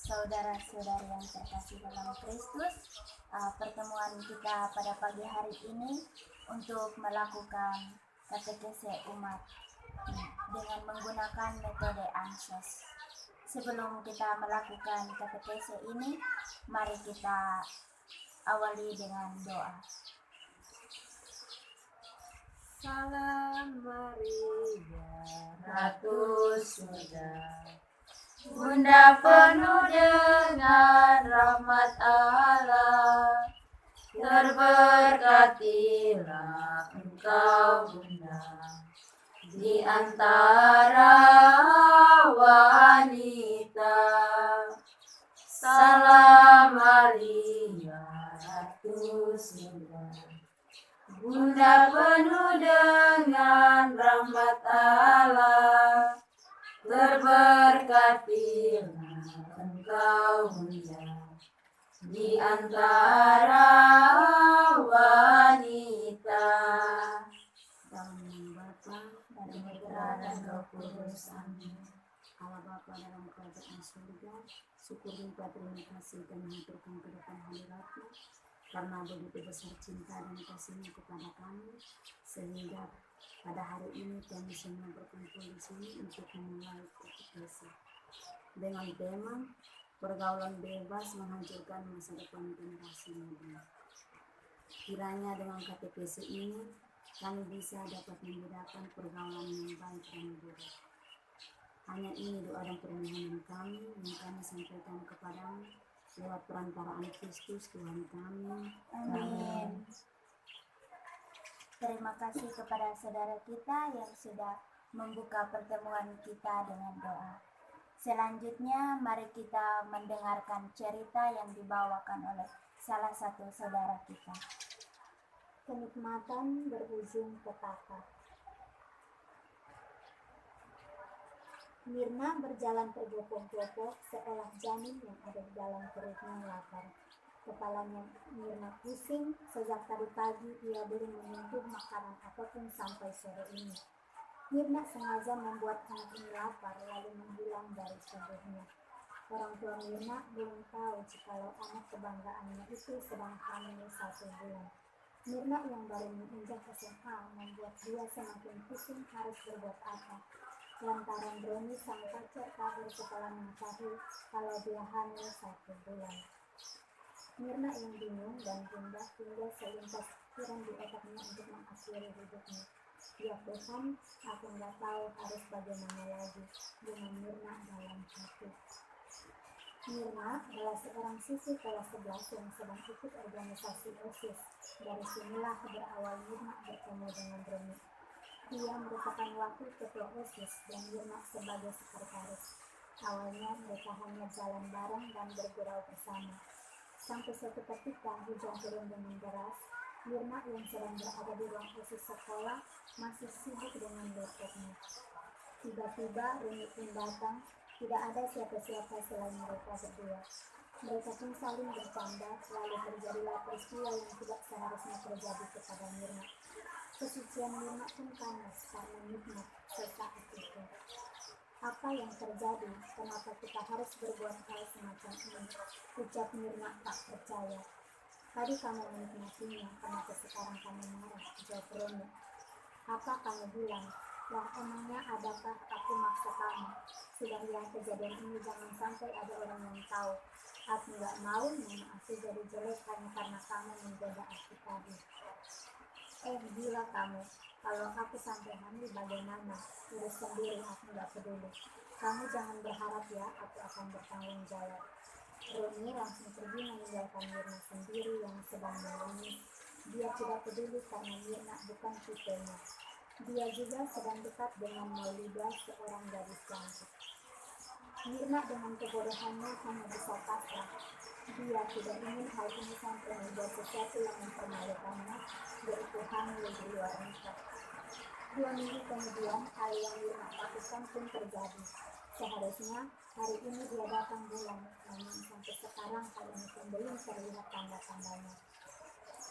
Saudara-saudari yang terkasih dalam Kristus, pertemuan kita pada pagi hari ini untuk melakukan katekese umat dengan menggunakan metode ansos. Sebelum kita melakukan katekese ini, mari kita awali dengan doa. Salam Maria, Ratu Surga, Bunda penuh dengan rahmat Allah, terberkatilah Engkau Bunda di antara wanita. Salam Maria, Ratu Surga, Bunda penuh dengan rahmat Allah, terberkatilah Engkau Bunda di antara wanita. Dalam nama Bapa dan Putra dan Roh Kudus. Amin. Allah Bapa dalam kerajaan surga, syukur limpah terima kasih dan mengaturkan ke depan hadirat-Mu karena begitu besar cinta dan kasih-Mu kepada kami, sehingga pada hari ini kami semua berkumpul di sini untuk memulai katekese dengan tema pergaulan bebas menghancurkan masa depan generasi muda. Kiranya dengan katekese ini kami bisa dapat membedakan pergaulan yang baik dan buruk. Hanya ini doa dan permohonan kami yang kami sampaikan kepadamu lewat perantaraan Kristus Tuhan kami. Amin. Terima kasih kepada saudara kita yang sudah membuka pertemuan kita dengan doa. Selanjutnya mari kita mendengarkan cerita yang dibawakan oleh salah satu saudara kita. Kenikmatan berujung petaka. Mirna berjalan tergopong-gopong seolah janin yang ada di dalam perutnya lapar. Kepalanya Mirna pusing, sejak tadi pagi ia belum menyentuh makanan apapun sampai sore ini. Mirna sengaja membuat anak ini lapar lalu menghilang dari tubuhnya. Orang tua Mirna belum tahu jikalau anak kebanggaannya itu sedang hamil 1 bulan. Mirna yang baru menginjak SMA membuat dia semakin pusing harus berbuat apa. Lantaran Roni sang pacar kabur setelah mengetahui kalau dia hamil 1 bulan. Mirna yang bingung dan gundah tinggal selintas pikiran di otaknya untuk mengakhiri hidupnya. Ya Tuhan, aku nggak tahu harus bagaimana lagi dengan Mirna dalam hati. Mirna adalah seorang siswi kelas 11 yang sedang ikut organisasi OSIS. Dari sinilah berawal Mirna bertemu dengan Roni. Ia merupakan wakil ketua OSIS dan Mirna sebagai sekretaris. Awalnya mereka hanya jalan bareng dan bergurau bersama. Sampai suatu ketika hujan turun dengan deras, Mirna yang sedang berada di ruang OSIS sekolah masih sibuk dengan laptopnya. Tiba-tiba Roni pun datang, tidak ada siapa-siapa selain mereka berdua. Mereka pun saling bercanda, lalu terjadilah peristiwa yang tidak seharusnya terjadi kepada Mirna. Kesucian Mirna pun kandas karena nikmat sesaat itu. Apa yang terjadi? Kenapa kita harus berbuat hal semacam ini? Ucap Mirna tak percaya. Tadi kamu menikmatinya, kenapa sekarang kamu marah? Jawab Roni. Apa kamu bilang? Wah, emangnya adakah aku maksa kamu? Sudah ya, kejadian ini jangan sampai ada orang yang tahu. Aku nggak mau nama aku jadi jelek hanya karena kamu menggoda aku tadi. Gila kamu, kalau aku sampai hamil bagaimana? Urus sendiri, aku nggak peduli. Kamu jangan berharap ya, aku akan bertanggung jawab. Roni langsung pergi meninggalkan Mirna sendiri yang sedang menangis. Dia tidak peduli karena Mirna bukan tipenya. Dia juga sedang dekat dengan Maulida, seorang gadis cantik. Mirna dengan kebodohannya hanya bisa pasrah. Dia tidak ingin hal ini sampai membuat sesuatu yang mempermalukannya, yaitu hamil di luar nikah. 2 minggu kemudian, hal yang Mirna lakukan pun terjadi. Seharusnya hari ini dia datang bulan, namun sampai sekarang hal ini pun belum terlihat tanda-tandanya.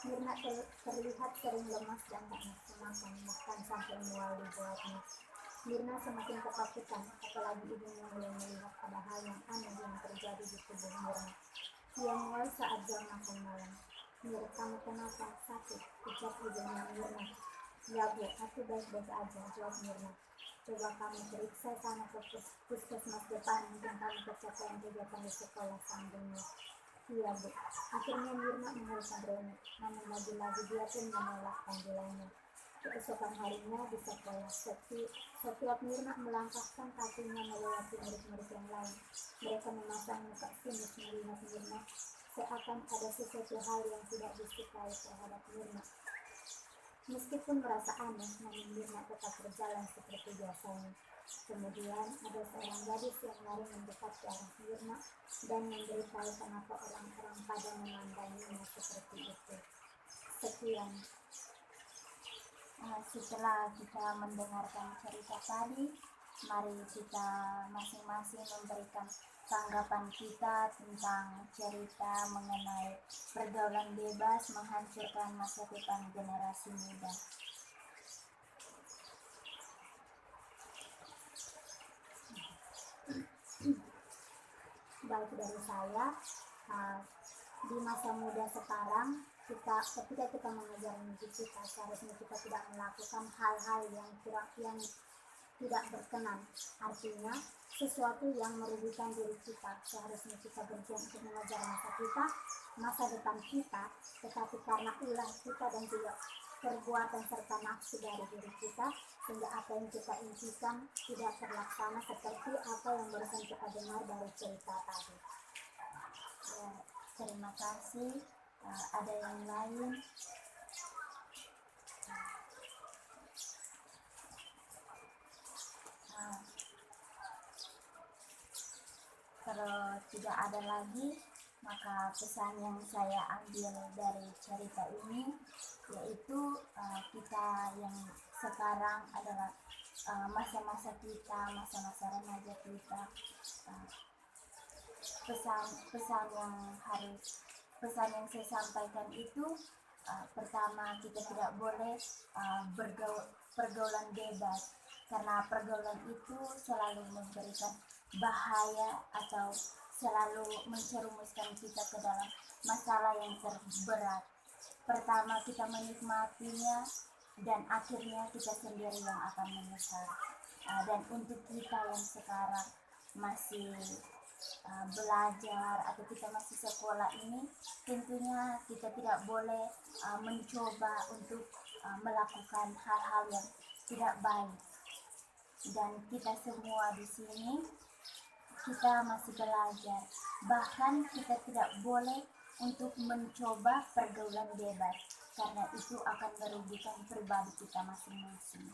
Mirna terlihat sering lemas dan tak nafsu makan, bahkan sampai mual dibuatnya. Mirna semakin ketakutan, apalagi ibunya mulai melihat ada hal yang aneh terjadi di tubuh Mirna. Ia mulai saat jam makan malam. Mir, kamu kenapa? Sakit? Ucap ibunya Mirna. Ya bu, aku baik-baik aja, jawab Mirna. Coba kamu periksa sana ke puskesmas depan, mungkin kamu kecapean kegiatan di sekolah, sambungnya. Iya bu. Akhirnya Mirna menghela berani, namun lagi-lagi dia pun menolak panggilannya. Keesokan harinya di sekolah, setiap Mirna melangkahkan kakinya melewati murid-murid yang lain. Mereka memasang muka sinis melihat Mirna, seakan ada sesuatu hal yang tidak disukai terhadap Mirna. Meskipun merasa aneh, namun Mirna tetap berjalan seperti biasanya. Kemudian ada seorang gadis yang lari mendekat ke arah Mirna dan memberitahu kenapa orang-orang pada memandanginya seperti itu. Sekian. Setelah kita mendengarkan cerita tadi, mari kita masing-masing memberikan tanggapan kita tentang cerita mengenai pergaulan bebas menghancurkan masa depan generasi muda. Baik, dari saya, di masa muda sekarang, ketika kita mengajar mimpi kita, seharusnya kita tidak melakukan hal-hal yang tidak berkenan. Artinya sesuatu yang merugikan diri kita. Seharusnya kita berjuang untuk mengajar masa depan kita, tetapi karena ulah kita dan juga perbuatan serta nafsu dari diri kita, sehingga apa yang kita impikan tidak terlaksana seperti apa yang barusan kita dengar dari cerita tadi. Ya, terima kasih. Ada yang lain? Kalau tidak ada lagi, maka pesan yang saya ambil dari cerita ini yaitu kita yang sekarang adalah masa-masa kita, masa-masa remaja kita. Pesan yang saya sampaikan itu, pertama, kita tidak boleh pergaulan bebas, karena pergaulan itu selalu memberikan bahaya atau selalu mencerumuskan kita ke dalam masalah yang terberat. Pertama, kita menikmatinya dan akhirnya kita sendiri yang akan menyesal. Dan untuk kita yang sekarang masih belajar atau kita masih sekolah ini, tentunya kita tidak boleh mencoba untuk melakukan hal-hal yang tidak baik. Dan kita semua di sini, kita masih belajar. Bahkan kita tidak boleh untuk mencoba pergaulan bebas, karena itu akan merugikan pribadi kita masing-masing.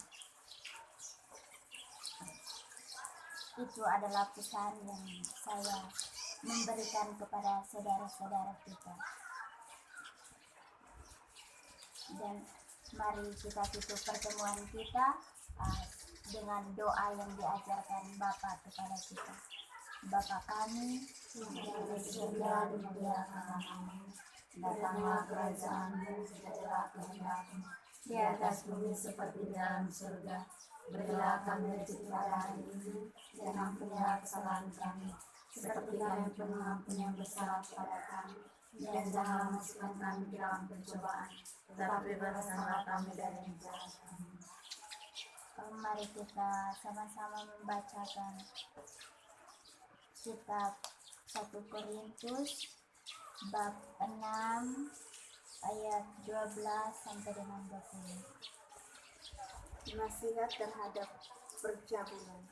Itu adalah pesan yang saya memberikan kepada saudara-saudara kita. Dan mari kita tutup pertemuan kita dengan doa yang diajarkan Bapa kepada kita. Bapa kami yang di surga, dimuliakanlah namamu. Datanglah kerajaan-Mu, jadilah kehendak-Mu di atas bumi seperti di dalam surga. Berilah kami rezeki pada hari ini, dan ampunilah kesalahan kami, seperti kami pun mengampuni yang bersalah kepada kami. Dan janganlah masukkan kami ke dalam pencobaan, tetapi bebaskanlah kami dari yang jahat. Mari kita sama-sama membacakan kitab 1 Korintus bab 6 ayat 12 sampai dengan 20. Nasihat terhadap percabulan.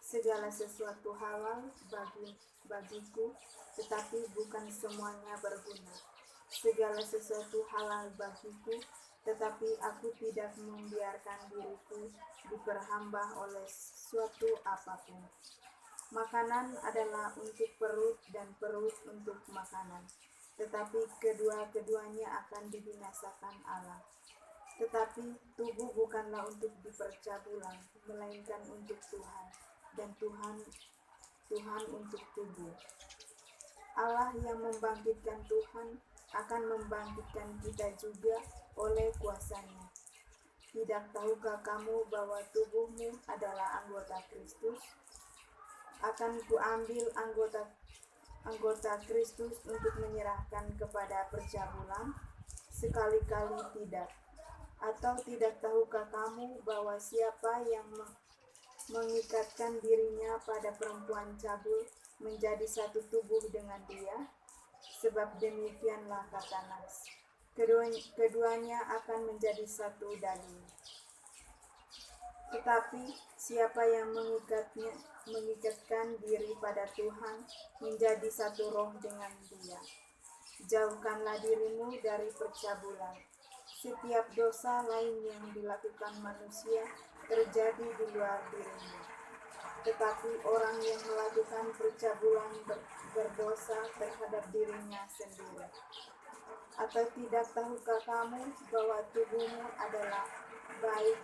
Segala sesuatu halal bagiku, tetapi bukan semuanya berguna. Segala sesuatu halal bagiku, tetapi aku tidak membiarkan diriku diperhamba oleh suatu apapun. Makanan adalah untuk perut dan perut untuk makanan, tetapi kedua-keduanya akan dibinasakan Allah. Tetapi tubuh bukanlah untuk dipercabulan, melainkan untuk Tuhan, dan Tuhan untuk tubuh. Allah yang membangkitkan Tuhan akan membangkitkan kita juga oleh kuasa-Nya. Tidak tahukah kamu bahwa tubuhmu adalah anggota Kristus? Akan kuambil anggota Kristus untuk menyerahkan kepada percabulan? Sekali-kali tidak. Atau tidak tahukah kamu bahwa siapa yang mengikatkan dirinya pada perempuan cabul menjadi satu tubuh dengan dia? Sebab demikianlah kata Nas. Keduanya akan menjadi satu daging. Tetapi siapa yang mengikatkan diri pada Tuhan menjadi satu roh dengan dia. Jauhkanlah dirimu dari percabulan. Setiap dosa lain yang dilakukan manusia terjadi di luar dirimu. Tetapi orang yang melakukan percabulan berdosa terhadap dirinya sendiri. Atau tidak tahukah kamu bahwa tubuhmu adalah bait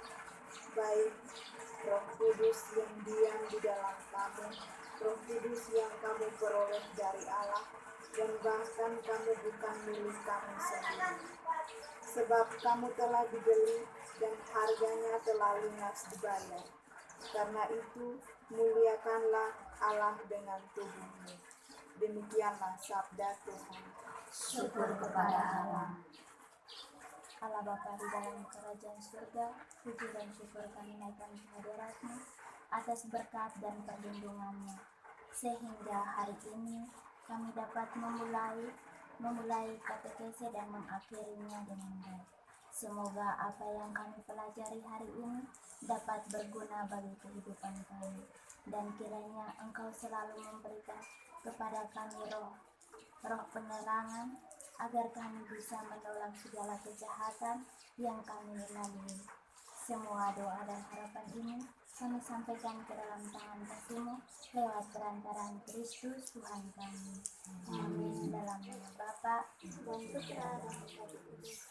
Roh Kudus yang diam di dalam kamu, Roh Kudus yang kamu peroleh dari Allah, dan bahkan kamu bukan milik kamu sendiri. Sebab kamu telah dibeli dan harganya telah lunas dibayar. Karena itu, muliakanlah Allah dengan tubuhmu. Demikianlah sabda Tuhan. Syukur kepada Allah. Allah Bapa di dalam kerajaan surga, puji dan syukur kami naikkan kehadirat-Mu atas berkat dan perlindungan-Nya, sehingga hari ini kami dapat memulai katekese dan mengakhirinya dengan baik. Semoga apa yang kami pelajari hari ini dapat berguna bagi kehidupan kami, dan kiranya Engkau selalu memberikan kepada kami roh penerangan, agar kami bisa menolak segala kejahatan yang kami lalui. Semua doa dan harapan ini kami sampaikan ke dalam tangan kasih-Mu lewat perantaraan Kristus Tuhan kami. Amin. Dalam nama Bapa dan Putra dan Roh Kudus.